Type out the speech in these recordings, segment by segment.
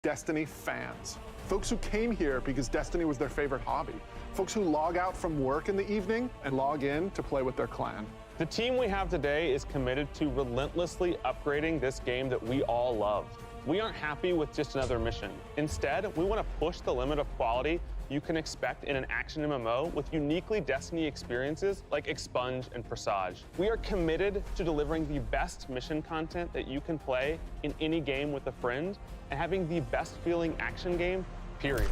Destiny fans. Folks who came here because Destiny was their favorite hobby. Folks who log out from work in the evening and log in to play with their clan. The team we have today is committed to relentlessly upgrading this game that we all love. We aren't happy with just another mission. Instead, we want to push the limit of quality you can expect in an action MMO with uniquely Destiny experiences like Expunge and Presage. We are committed to delivering the best mission content that you can play in any game with a friend and having the best feeling action game, period.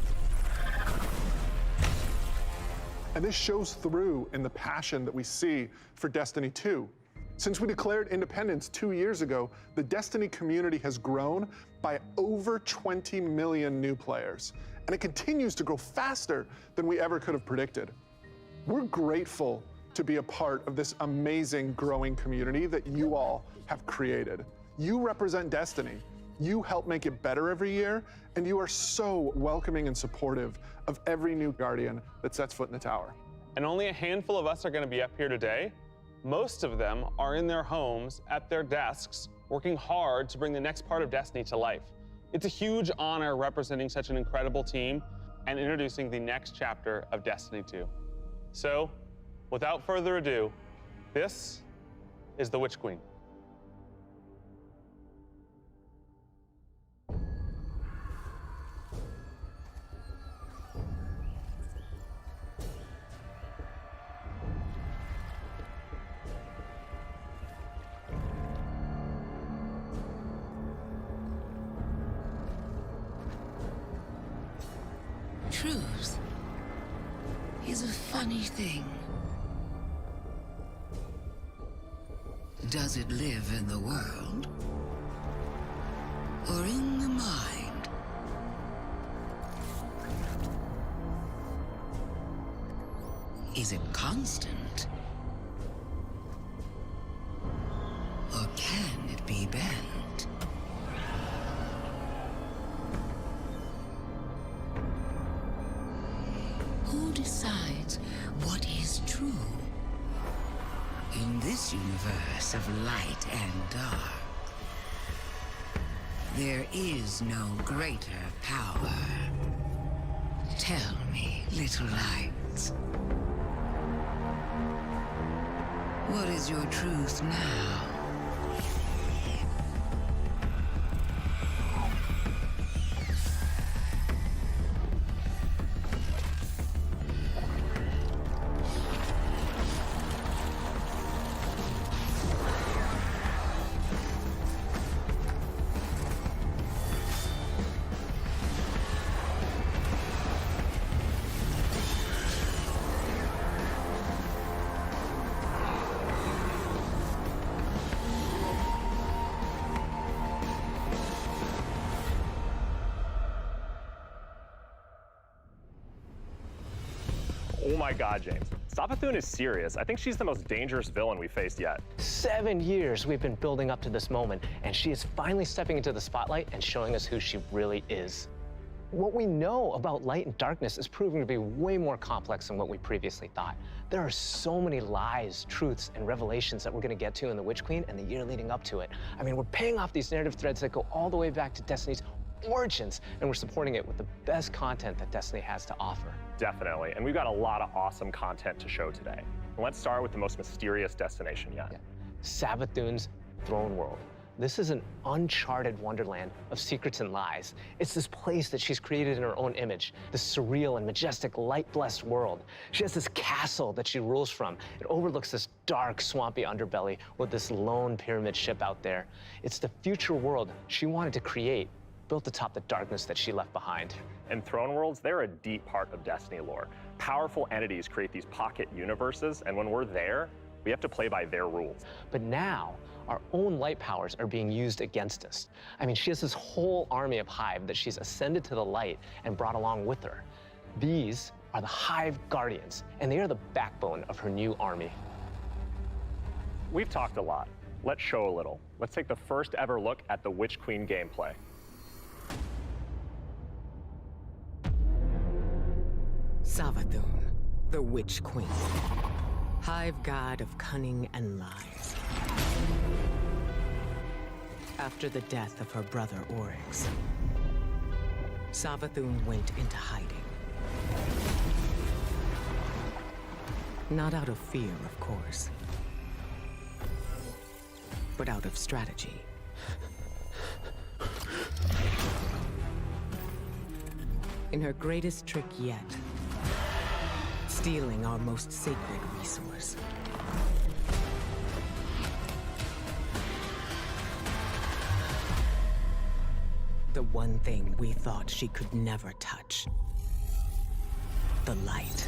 And this shows through in the passion that we see for Destiny 2. Since we declared independence 2 years ago, the Destiny community has grown by over 20 million new players, and it continues to grow faster than we ever could have predicted. We're grateful to be a part of this amazing growing community that you all have created. You represent Destiny. You help make it better every year, and you are so welcoming and supportive of every new Guardian that sets foot in the tower. And only a handful of us are going to be up here today. Most of them are in their homes, at their desks, working hard to bring the next part of Destiny to life. It's a huge honor representing such an incredible team and introducing the next chapter of Destiny 2. So, without further ado, this is the Witch Queen. Truth is a funny thing. Does it live in the world or in the mind? Is it constant or can it be bent? Who decides what is true? In this universe of light and dark, there is no greater power. Tell me, little lights, what is your truth now? Oh my God, James. Savathun is serious. I think she's the most dangerous villain we've faced yet. 7 years we've been building up to this moment, and she is finally stepping into the spotlight and showing us who she really is. What we know about light and darkness is proving to be way more complex than what we previously thought. There are so many lies, truths, and revelations that we're going to get to in The Witch Queen and the year leading up to it. I mean, we're paying off these narrative threads that go all the way back to Destiny's origins, and we're supporting it with the best content that Destiny has to offer. Definitely, and we've got a lot of awesome content to show today. And let's start with the most mysterious destination yet. Savathun's throne world. This is an uncharted wonderland of secrets and lies. It's this place that she's created in her own image, this surreal and majestic light-blessed world. She has this castle that she rules from. It overlooks this dark, swampy underbelly with this lone pyramid ship out there. It's the future world she wanted to create, built atop the darkness that she left behind. And throne worlds, they're a deep part of Destiny lore. Powerful entities create these pocket universes, and when we're there, we have to play by their rules. But now, our own light powers are being used against us. I mean, she has this whole army of Hive that she's ascended to the light and brought along with her. These are the Hive Guardians, and they are the backbone of her new army. We've talked a lot. Let's show a little. Let's take the first ever look at the Witch Queen gameplay. Savathun, the Witch Queen, Hive God of cunning and lies. After the death of her brother Oryx, Savathun went into hiding. Not out of fear, of course, but out of strategy. In her greatest trick yet, stealing our most sacred resource. The one thing we thought she could never touch. The light.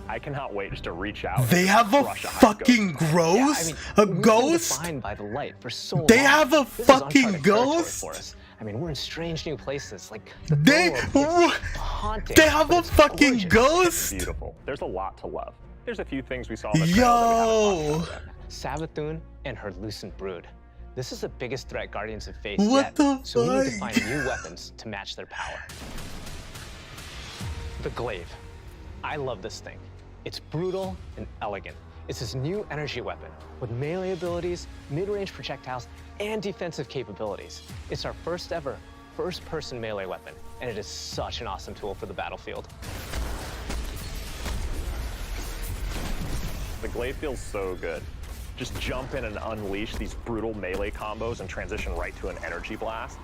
I cannot wait just to reach out. They have a fucking ghost? A we've ghost? been defined by the light for so long. They have a This is fucking uncharted territory ghost? for us. I mean, we're in strange new places. Like the They world is haunting. they have but a it's fucking gorgeous. ghost? Beautiful. There's a lot to love. There's a few things we saw in the trailer that we haven't talked about yet. Savathun and her Lucent Brood. This is the biggest threat Guardians have faced What yet. the So we need to fuck? find new weapons to match their power. The Glaive. I love this thing. It's brutal and elegant. It's this new energy weapon with melee abilities, mid-range projectiles, and defensive capabilities. It's our first ever first-person melee weapon, and it is such an awesome tool for the battlefield. The Glaive feels so good. Just jump in and unleash these brutal melee combos and transition right to an energy blast.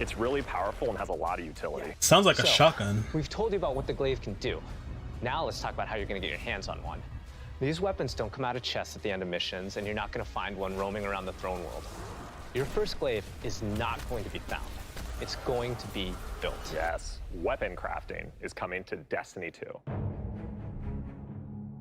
It's really powerful and has a lot of utility. Sounds like a So, shotgun. We've told you about what the Glaive can do. Now let's talk about how you're going to get your hands on one. These weapons don't come out of chests at the end of missions, and you're not going to find one roaming around the throne world. Your first Glaive is not going to be found. It's going to be built. Yes, weapon crafting is coming to Destiny 2.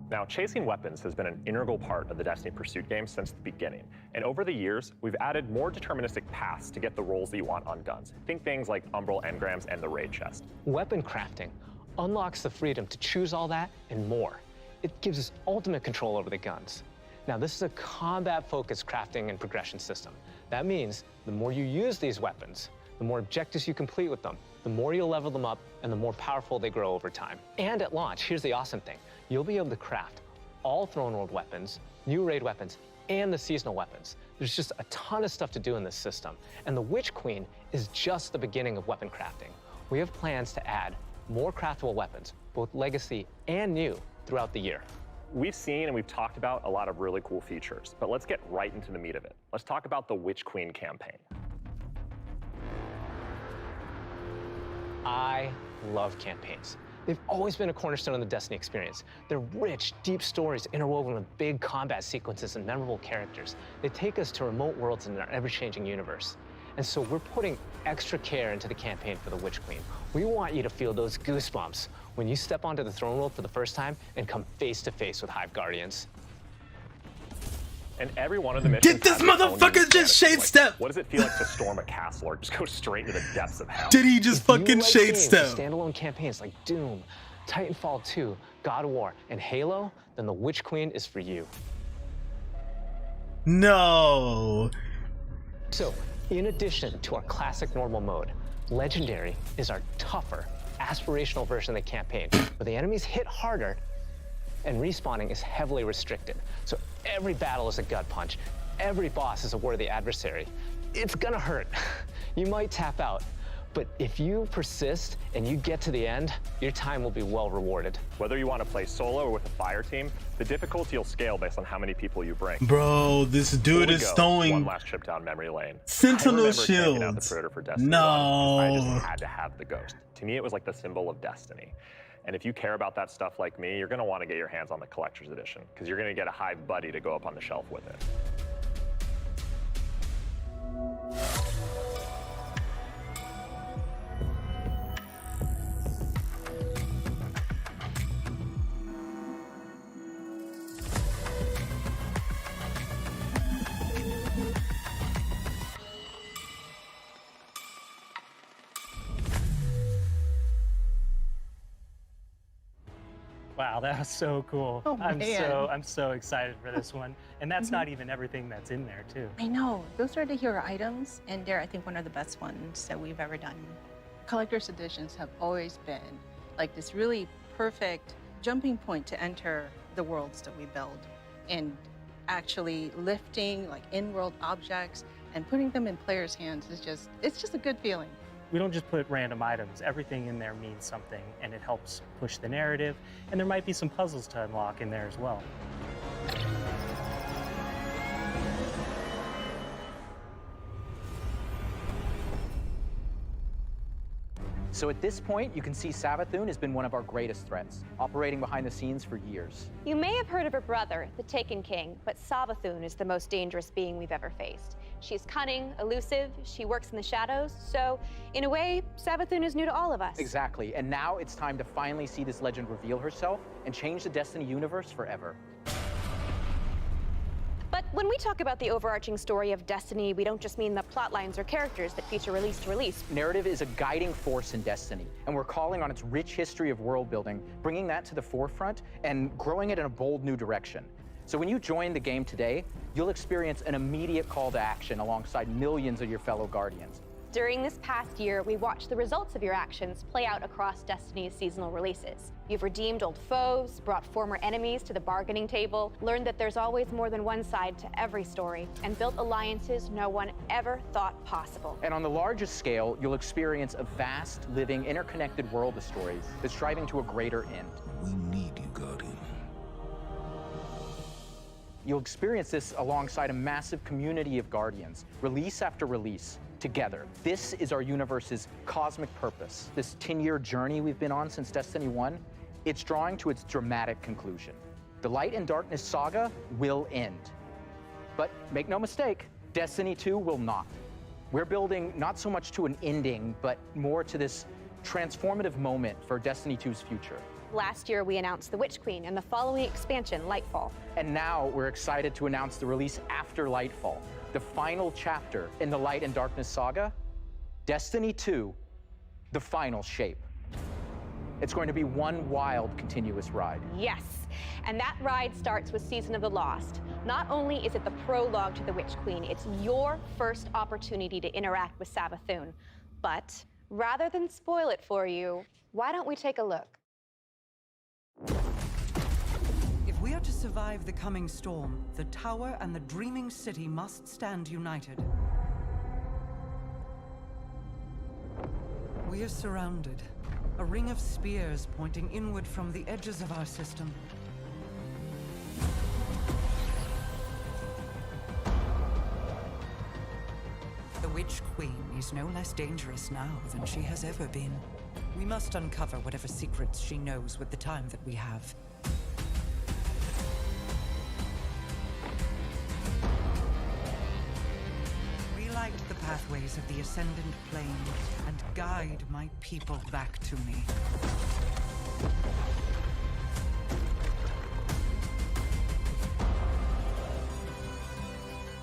Now, chasing weapons has been an integral part of the Destiny Pursuit game since the beginning. And over the years, we've added more deterministic paths to get the rolls that you want on guns. Think things like Umbral Engrams and the Raid Chest. Weapon crafting unlocks the freedom to choose all that and more. It gives us ultimate control over the guns. Now, this is a combat-focused crafting and progression system. That means the more you use these weapons, the more objectives you complete with them, the more you'll level them up, and the more powerful they grow over time. And at launch, here's the awesome thing. You'll be able to craft all Throne World weapons, new raid weapons, and the seasonal weapons. There's just a ton of stuff to do in this system. And the Witch Queen is just the beginning of weapon crafting. We have plans to add more craftable weapons, both legacy and new, throughout the year. We've seen and we've talked about a lot of really cool features, but let's get right into the meat of it. Let's talk about the Witch Queen campaign. I love campaigns. They've always been a cornerstone of the Destiny experience. They're rich, deep stories interwoven with big combat sequences and memorable characters. They take us to remote worlds in our ever-changing universe. And so we're putting extra care into the campaign for the Witch Queen. We want you to feel those goosebumps when you step onto the throne world for the first time and come face to face with Hive Guardians. And every one of the missions Get this has its own motherfucker unique just fantasy. shade Like, step. what does it feel like to storm a castle or just go straight into the depths of hell? Did he just If you fucking like shade games step? with standalone campaigns like Doom, Titanfall 2, God of War, and Halo, then the Witch Queen is for you. No. So, in addition to our classic normal mode, Legendary is our tougher, aspirational version of the campaign, where the enemies hit harder and respawning is heavily restricted. So every battle is a gut punch. Every boss is a worthy adversary. It's gonna hurt. You might tap out, but if you persist and you get to the end, your time will be well rewarded. Whether you want to play solo or with a fire team, the difficulty will scale based on how many people you bring. Bro, this dude is One throwing last trip down memory lane. Sentinel I remember taking out the shields. Predator for Destiny 1. No. I just had to have the Ghost. To me, it was like the symbol of Destiny. And if you care about that stuff like me, you're going to want to get your hands on the Collector's Edition, because you're going to get a Hive buddy to go up on the shelf with it. Wow, that was so cool. Oh, man. I'm so excited for this one. And that's not even everything that's in there, too. I know. Those are the hero items, and they're, I think, one of the best ones that we've ever done. Collector's editions have always been like this really perfect jumping point to enter the worlds that we build, and actually lifting like in-world objects and putting them in players' hands is it's just a good feeling. We don't just put random items. Everything in there means something, and it helps push the narrative. And there might be some puzzles to unlock in there as well. So at this point, you can see Savathun has been one of our greatest threats, operating behind the scenes for years. You may have heard of her brother, the Taken King, but Savathun is the most dangerous being we've ever faced. She's cunning, elusive, she works in the shadows, so in a way, Savathun is new to all of us. Exactly, and now it's time to finally see this legend reveal herself and change the Destiny universe forever. But when we talk about the overarching story of Destiny, we don't just mean the plot lines or characters that feature release to release. Narrative is a guiding force in Destiny, and we're calling on its rich history of world building, bringing that to the forefront and growing it in a bold new direction. So when you join the game today, you'll experience an immediate call to action alongside millions of your fellow Guardians. During this past year, we watched the results of your actions play out across Destiny's seasonal releases. You've redeemed old foes, brought former enemies to the bargaining table, learned that there's always more than one side to every story, and built alliances no one ever thought possible. And on the largest scale, you'll experience a vast, living, interconnected world of stories that's striving to a greater end. We need you, Guardian. You'll experience this alongside a massive community of Guardians, release after release, together. This is our universe's cosmic purpose. This 10-year journey we've been on since Destiny 1, it's drawing to its dramatic conclusion. The Light and Darkness saga will end. But make no mistake, Destiny 2 will not. We're building not so much to an ending, but more to this transformative moment for Destiny 2's future. Last year, we announced The Witch Queen and the following expansion, Lightfall. And now we're excited to announce the release after Lightfall, the final chapter in the Light and Darkness saga, Destiny 2, the final shape. It's going to be one wild, continuous ride. Yes, and that ride starts with Season of the Lost. Not only is it the prologue to The Witch Queen, it's your first opportunity to interact with Savathun. But rather than spoil it for you, why don't we take a look? If we are to survive the coming storm, the Tower and the Dreaming City must stand united. We are surrounded. A ring of spears pointing inward from the edges of our system. The Witch Queen is no less dangerous now than she has ever been. We must uncover whatever secrets she knows with the time that we have. Relight the pathways of the Ascendant Plane and guide my people back to me.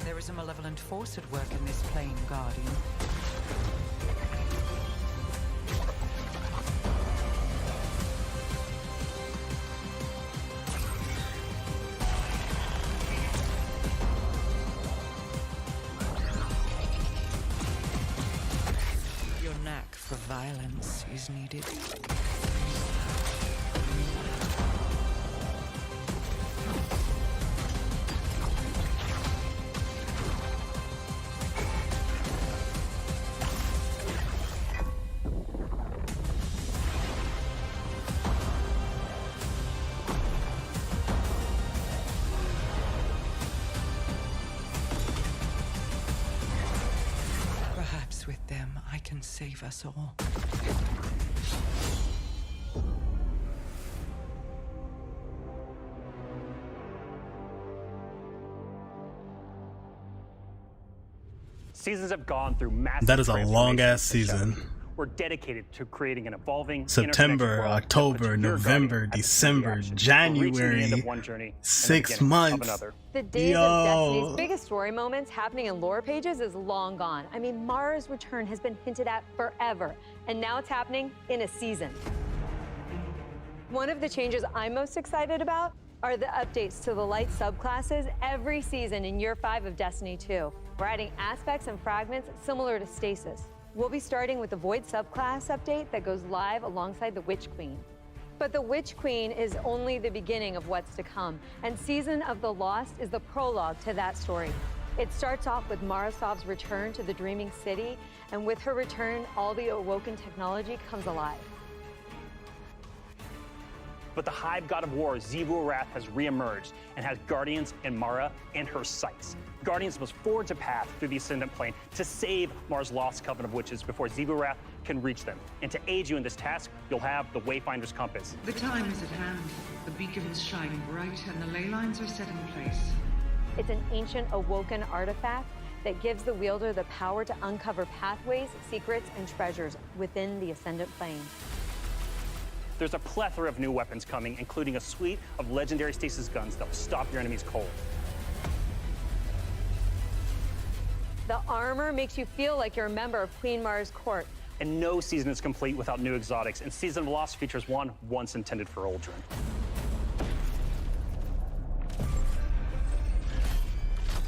There is a malevolent force at work in this plane, Guardian. Your knack for violence is needed. Perhaps with them, I can save us all. Seasons have gone through massive That is a long-ass transformations. season. We're dedicated to creating an evolving September, interconnected world that October, puts your November, Guardian at the December, action, reaching the January, end of one journey and the 6 beginning of months. another. The days Yo. of Destiny's biggest story moments happening in lore pages is long gone. I mean, Mara's return has been hinted at forever, and now it's happening in a season. One of the changes I'm most excited about are the updates to the light subclasses every season in Year 5 of Destiny 2. We're adding aspects and fragments similar to Stasis. We'll be starting with the Void subclass update that goes live alongside the Witch Queen. But the Witch Queen is only the beginning of what's to come, and Season of the Lost is the prologue to that story. It starts off with Marasov's return to the Dreaming City, and with her return, all the awoken technology comes alive. But the Hive God of War, Xivu Arath, has reemerged and has Guardians and Mara in her sights. Guardians must forge a path through the Ascendant Plane to save Mara's lost coven of witches before Xivu Arath can reach them. And to aid you in this task, you'll have the Wayfinder's Compass. The time is at hand. The beacon is shining bright and the ley lines are set in place. It's an ancient awoken artifact that gives the wielder the power to uncover pathways, secrets, and treasures within the Ascendant Plane. There's a plethora of new weapons coming, including a suite of legendary stasis guns that will stop your enemies cold. The armor makes you feel like you're a member of Queen Mara's court. And no season is complete without new exotics, and Season of Lost features one once intended for Uldren.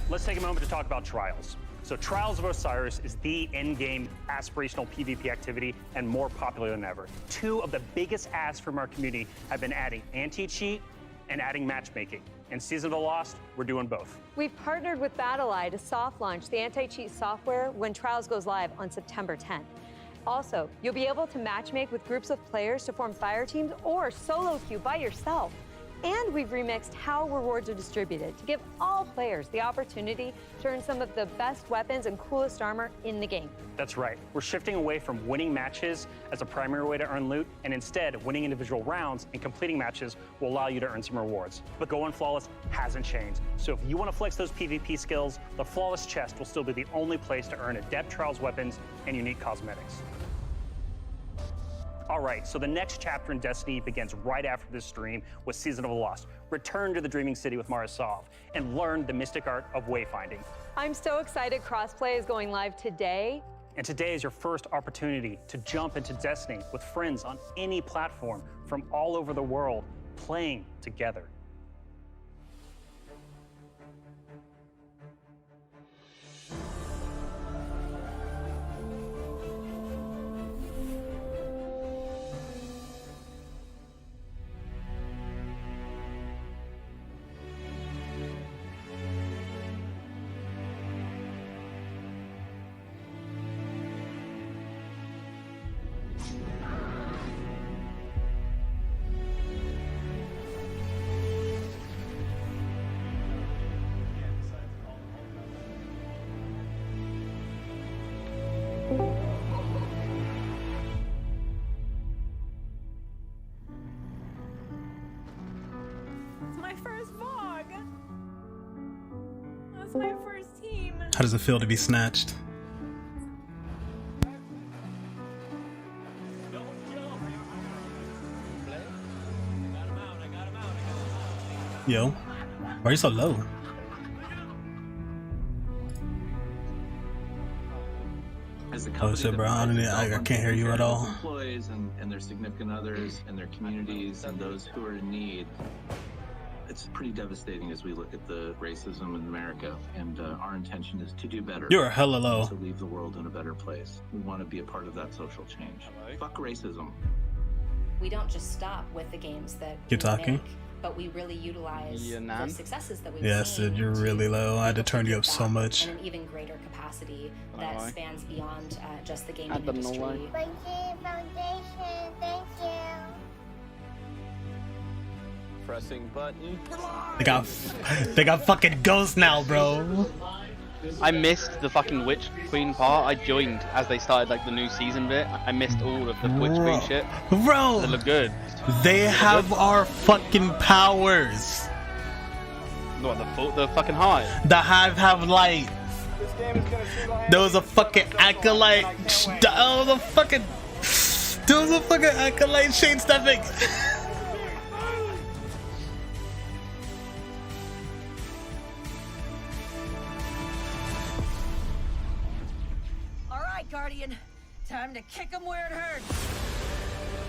Let's take a moment to talk about Trials. So Trials of Osiris is the endgame aspirational PvP activity and more popular than ever. Two of the biggest asks from our community have been adding anti-cheat and adding matchmaking. In Season of the Lost, we're doing both. We've partnered with BattleEye to soft launch the anti-cheat software when Trials goes live on September 10th. Also, you'll be able to matchmake with groups of players to form fire teams or solo queue by yourself. And we've remixed how rewards are distributed to give all players the opportunity to earn some of the best weapons and coolest armor in the game. That's right. We're shifting away from winning matches as a primary way to earn loot, and instead, winning individual rounds and completing matches will allow you to earn some rewards. But going flawless hasn't changed. So if you want to flex those PvP skills, the Flawless Chest will still be the only place to earn adept trials weapons and unique cosmetics. All right, so the next chapter in Destiny begins right after this stream with Season of the Lost. Return to the Dreaming City with Marasov and learn the mystic art of wayfinding. I'm so excited crossplay is going live today. And today is your first opportunity to jump into Destiny with friends on any platform from all over the world, playing together. It's my first vlog. That's my first team. How does it feel to be snatched? Yo, why are you so low? As a Oh company shit, bro, I can't hear you at all. Employees and their significant others and their communities and those who are in need. It's pretty devastating as we look at the racism in America, and our intention is to do better. You're hella low. To leave the world in a better place. We want to be a part of that social change. Fuck racism. We don't just stop with the games that Keep we talking. make, but we really utilize the successes that we've Yeah, seen. Sid, you're really low. I had to turn you up so much. In an even greater capacity that Bye. spans beyond just the gaming I don't know industry. why. Bungie Foundation, thank you. Pressing button. They got fucking ghosts now, bro. I missed the fucking Witch Queen part. I joined as they started like the new season bit. I missed all of the Witch Queen shit. Bro, they look good. They have our fucking powers. What the fucking Hive? The Hive have light. There was a fucking acolyte. There was a fucking acolyte shade stuffing. All right, Guardian. Time to kick him where it hurts.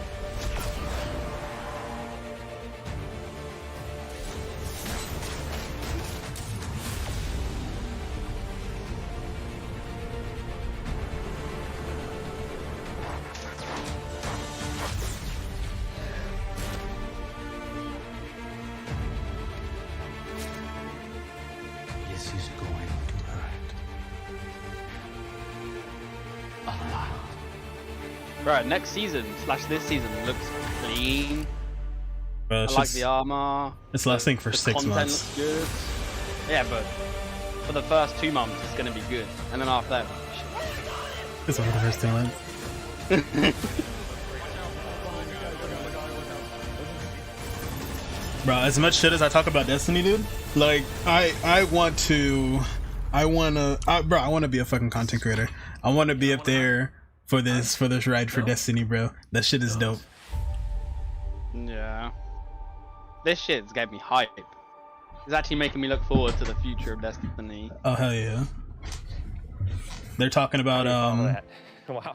Bro, next season / this season looks clean. Bro, I it's like just- the armor. It's lasting for the 6 content months. looks good. Yeah, but for the first 2 months, it's gonna be good, and then after that, It's one of the first 2 months. Bro, as much shit as I talk about Destiny, dude, like I want to be a fucking content creator. I want to be up there for this ride for Destiny, bro. That shit is dope. yeah, this shit's got me hype. It's actually making me look forward to the future of Destiny. Oh hell yeah. They're talking about Wow.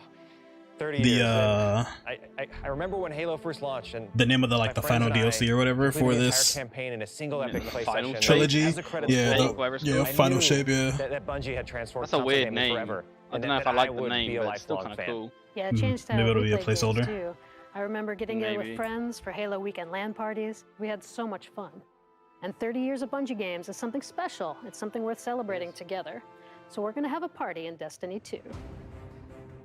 30 the years. I remember when Halo first launched, and the name of the my the friends final and I DLC or whatever for completed the this entire campaign in a single epic play Final session. trilogy. As the credits Yeah, rolled, yeah, I Final knew Shape, yeah. That Bungie had transformed That's a weird content name. forever. I and don't know that if I like the would name, be a but it's still lifelong kind of fan. cool. Yeah, it changed how Maybe it'll we be a played games, placeholder. too. I remember getting together Maybe. with friends for Halo weekend LAN parties. We had so much fun. And 30 years of Bungie games is something special. It's something worth celebrating together. So we're going to have a party in Destiny 2.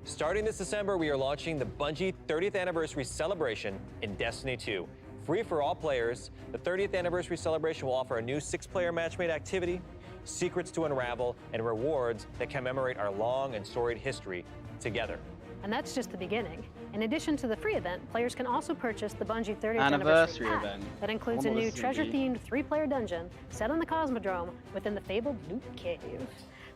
Starting this December, we are launching the Bungie 30th Anniversary Celebration in Destiny 2. Free for all players, the 30th Anniversary Celebration will offer a new 6-player matchmade activity, secrets to unravel, and rewards that commemorate our long and storied history together. And that's just the beginning. In addition to the free event, players can also purchase the Bungie 30th Anniversary Pack event. that includes a Wonder what new this is gonna be. treasure-themed 3-player dungeon set on the Cosmodrome within the fabled Loot Cave.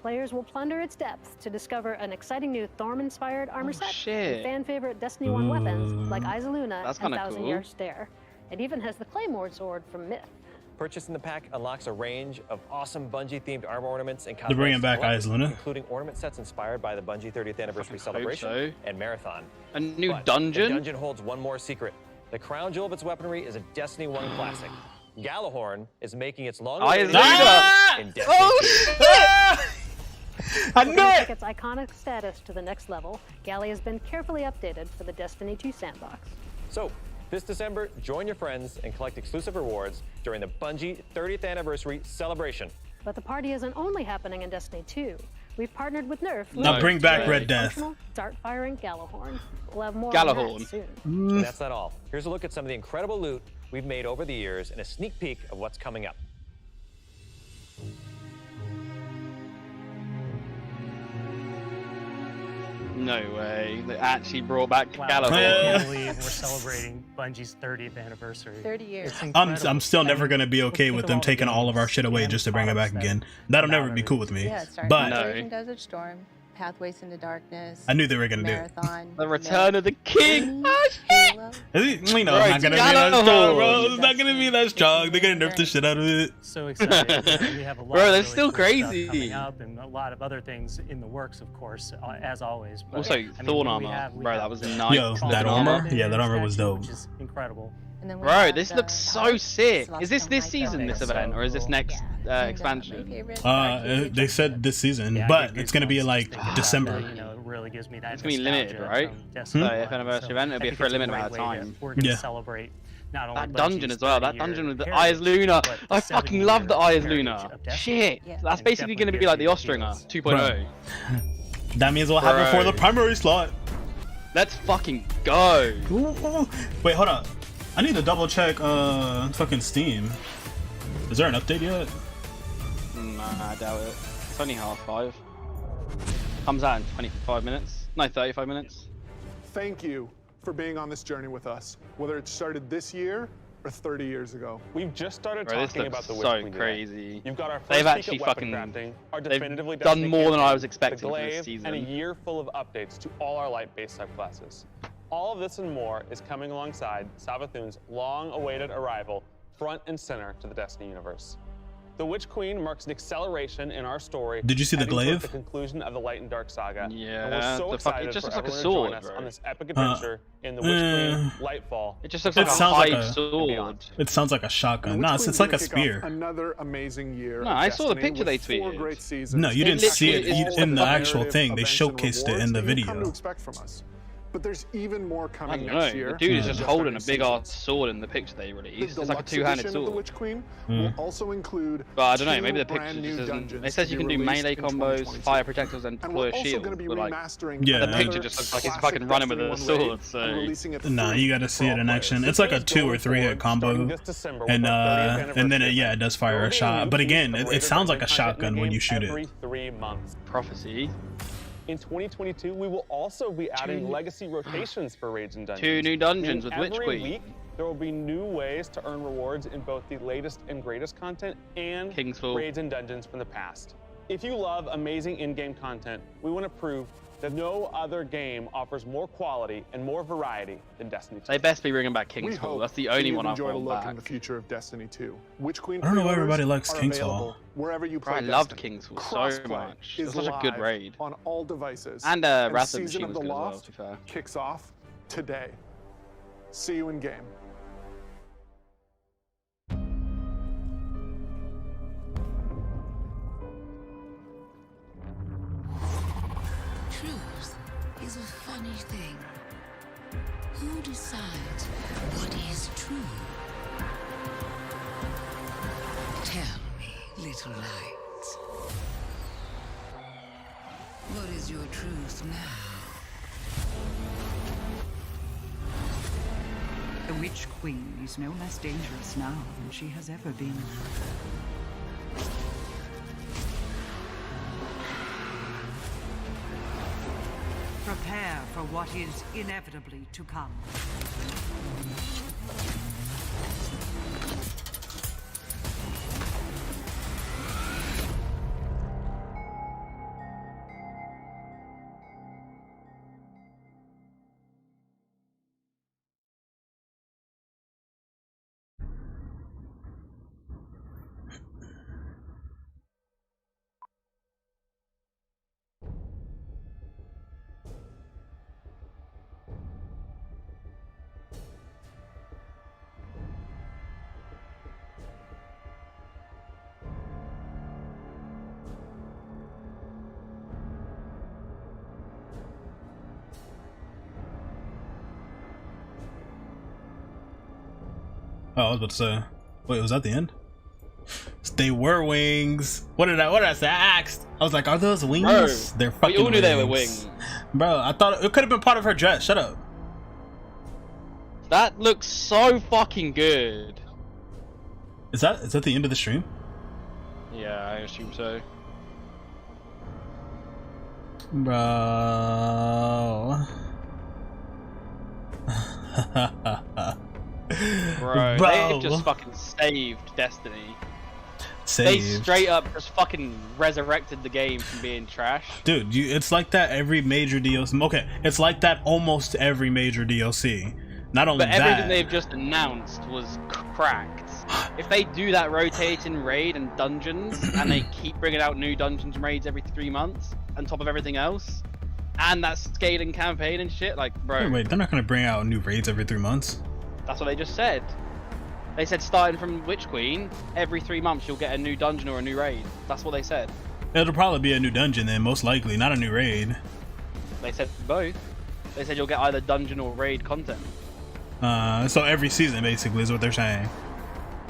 Players will plunder its depths to discover an exciting new Thorm-inspired armor set shit. and fan-favorite Destiny 1 weapons like Eyes of Luna That's and kinda Thousand cool. Year Stare. It even has the Claymore sword from Myth. Purchasing the pack unlocks a range of awesome Bungie-themed armor ornaments and They're bringing cosmetics back to collect, Eyes Luna? including ornament sets inspired by the Bungie 30th Anniversary hope Celebration so. and Marathon. A new But dungeon? The dungeon holds one more secret. The crown jewel of its weaponry is a Destiny 1 classic. Galahorn is making its long-awaited Eyes in Destiny 2. Oh shit! I We're knew gonna it! take its iconic status to the next level. Galley has been carefully updated for the Destiny 2 sandbox. So, this December, join your friends and collect exclusive rewards during the Bungie 30th Anniversary Celebration. But the party isn't only happening in Destiny 2. We've partnered with Nerf. Now bring back Red Death. Functional, dart-firing Galahorn. We'll have more on Galahorn. that soon. And that's not all. Here's a look at some of the incredible loot we've made over the years and a sneak peek of what's coming up. No way. They actually brought back Wow, I Galahorn. can't believe we're celebrating Bungie's 30th anniversary. 30 years. It's I'm incredible. still never And gonna be okay think with of them all the taking all of our games shit away and just to bring it back products again. that That'll come never out be of cool it. with me. Yeah, it started But with No. Operation Desert Storm, Pathways into Darkness. I knew they were gonna do it. Marathon. The Return of the King. Halo. You know, Right, it's not gonna be that Galahorn. strong, bro. It's not gonna be that strong. They're gonna nerf the shit out of it. So excited. We have a lot Bro, of that's really still cool stuff crazy. coming up and a lot of other things in the works, of course, as always. But, Also, I mean, Thorn we armor. have- we Bro, have that was the- nice. Yo, that armor? Yeah, that armor was statue, dope. Which is incredible. And then we Bro, have this the looks so Palace sick. Celestial Is this Knight season, this That's event, so or is this cool. next And, my expansion? favorite They said this season, Yeah, I but get it's gonna be goosebumps like just thinking about December. that, you know, it really gives me that It's gonna be limited, nostalgia right? from Destiny 30th 1. anniversary So event, it'll I be think for a it's limited great amount of way to- time. We're gonna Yeah. celebrate not only That dungeon as well. That 30-year dungeon with the heritage, Eyes Luna. but I the fucking 70-year love the Eyes heritage Luna. of Destiny. Shit. Yeah. That's And basically definitely gonna be gives like the you Ostringer feels. 2.0. That means we'll have it for the Bro. primary slot. Let's fucking go. Wait, hold up. I need to double check fucking Steam. Is there an update yet? Nah, I doubt it. It's only 5:30. Comes out in 25 minutes. No, 35 minutes. Thank you for being on this journey with us, whether it started this year or 30 years ago. We've just started Bro, this talking looks about the Witch so Queen today. crazy. You've got our first They've peek actually at weapon fucking crafting, our they've definitively done Destiny more than I campaign, was expecting the for this glaive, season. and a year full of updates to all our light base subclasses. All of this and more is coming alongside Savathun's long-awaited arrival front and center to the Destiny universe. The Witch Queen marks an acceleration in our story. Did you see the heading towards glaive? The conclusion of the Light and Dark saga. Yeah, and we're so the fuck- excited it just for looks like a everyone sword, to join us bro. on this epic adventure in the Witch Queen Lightfall. It just looks It like a sounds like hive a- sword. It sounds like a shotgun. And Nah, Witch it's Queen's like a gonna kick off spear. Another amazing year. No, of I saw the Destiny picture they with 4 tweeted. great seasons. No, you It didn't see literally it is in the all actual narrative, thing. They events, and showcased it rewards in the that you've come to video. expect from us. But there's even more I coming don't next know. year. The dude is just holding a our big new ass sword in the picture they released. The It's like a deluxe two-handed edition of the sword. Witch Queen will also include But I don't know, maybe the 2 picture brand just new isn't. dungeons It says to you be can do released melee in combos, 2022. fire projectiles, and And deploy we're a also shield. going to be But like, remastering Yeah. the another picture just looks like he's classic fucking running with a Destiny 1 sword. raid So and releasing it Nah, free you gotta see for it all in players. action. It's like a 2 or 3 hit combo, and then it does fire a shot. But again, it sounds like a shotgun when you shoot every it. 3 months. Prophecy. In 2022, we will also be adding legacy rotations for raids and dungeons. 2 new dungeons with Meaning Witch every Queen. week, there will be new ways to earn rewards in both the latest and greatest content and Kingsfall. raids and dungeons from the past. If you love amazing in-game content, we want to prove that no other game offers more quality and more variety than Destiny 2. They best be bringing back We Kingsfall. hope That's the that only you've one I enjoyed a want look back. in the future of Destiny 2. Witch Queen I don't know why everybody pre-orders likes are Kingsfall. available wherever you play I loved Destiny. Kingsfall so Crossplay much. It is was such a good live raid. on all devices. And Wrath of the Season Machine of was the good as well, Lost to be fair. kicks off today. See you in game. Truth is a funny thing. Who decides what is true? Tell me, little lights. What is your truth now? The Witch Queen is no less dangerous now than she has ever been. Prepare for what is inevitably to come. Oh, I was about to say. Wait, was that the end? They were wings. What did I say? I asked. I was like, are those wings? Bro, They're fucking we all knew wings. they were wings. Bro, I thought it could have been part of her dress. Shut up. That looks so fucking good. Is that the end of the stream? Yeah, I assume so. Bro. Bro, Bro. they've just fucking saved Destiny. They Saved. straight up just fucking resurrected the game from being trash. Dude, it's like that every major DLC. Okay, it's like that almost every major DLC. Not only But everything that, they've just announced was cracked. If they do that rotating raid and dungeons, and they keep bringing out new dungeons and raids every 3 months, on top of everything else, and that scaling campaign and shit, like, bro. wait, they're not gonna bring out new raids every 3 months. That's what they just said. They said starting from Witch Queen, every 3 months you'll get a new dungeon or a new raid. That's what they said. It'll probably be a new dungeon then, most likely, not a new raid. They said both. They said you'll get either dungeon or raid content. So every season basically is what they're saying.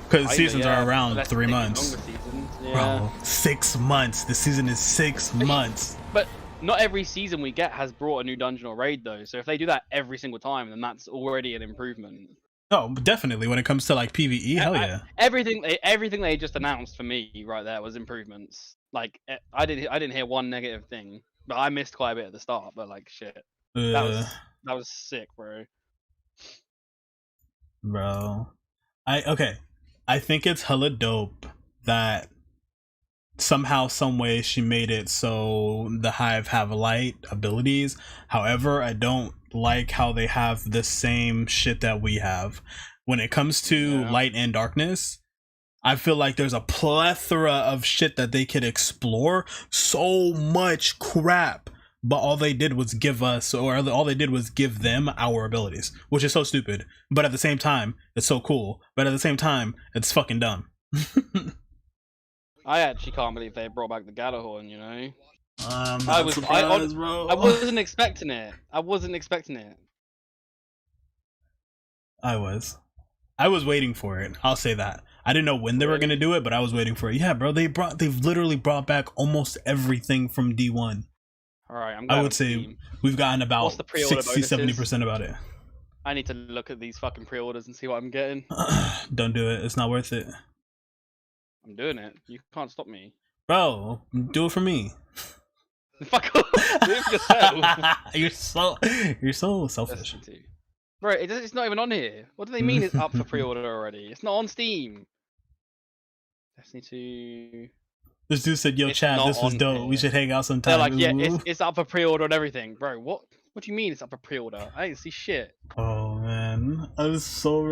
Because seasons are around Unless 3 they take months. longer seasons, yeah. Bro, 6 months. The season is 6 months. But not every season we get has brought a new dungeon or raid though. So if they do that every single time, then that's already an improvement. Oh, definitely. When it comes to like PvE, hell yeah. Everything they just announced for me right there was improvements. Like I didn't hear one negative thing, but I missed quite a bit at the start. But like shit, that was sick, bro. Bro, I think it's hella dope that somehow, some way she made it so the Hive have light abilities. However, I don't like how they have the same shit that we have. When it comes to light and darkness, I feel like there's a plethora of shit that they could explore. So much crap. But all they did was give us, or all they did was give them our abilities, which is so stupid. But at the same time, it's so cool. But at the same time, it's fucking dumb. I actually can't believe they brought back the Gallahorn, you know? I wasn't expecting it. I wasn't expecting it. I was waiting for it. I'll say that. I didn't know when they were gonna do it, but I was waiting for it. Yeah, bro. They've literally brought back almost everything from D1. All right, I would say we've gotten about 60-70% about it. I need to look at these fucking pre-orders and see what I'm getting. Don't do it. It's not worth it. I'm doing it. You can't stop me. Bro, do it for me. Fuck off. Do it for yourself. You're so selfish. Bro, it's not even on here. What do they mean it's up for pre-order already? It's not on Steam. Destiny 2. This dude said, "Yo, Chad, this was dope. We should hang out sometime." They're like, yeah, it's up for pre-order and everything, bro. What do you mean it's up for pre-order? I didn't see shit. Oh man, I was so ready.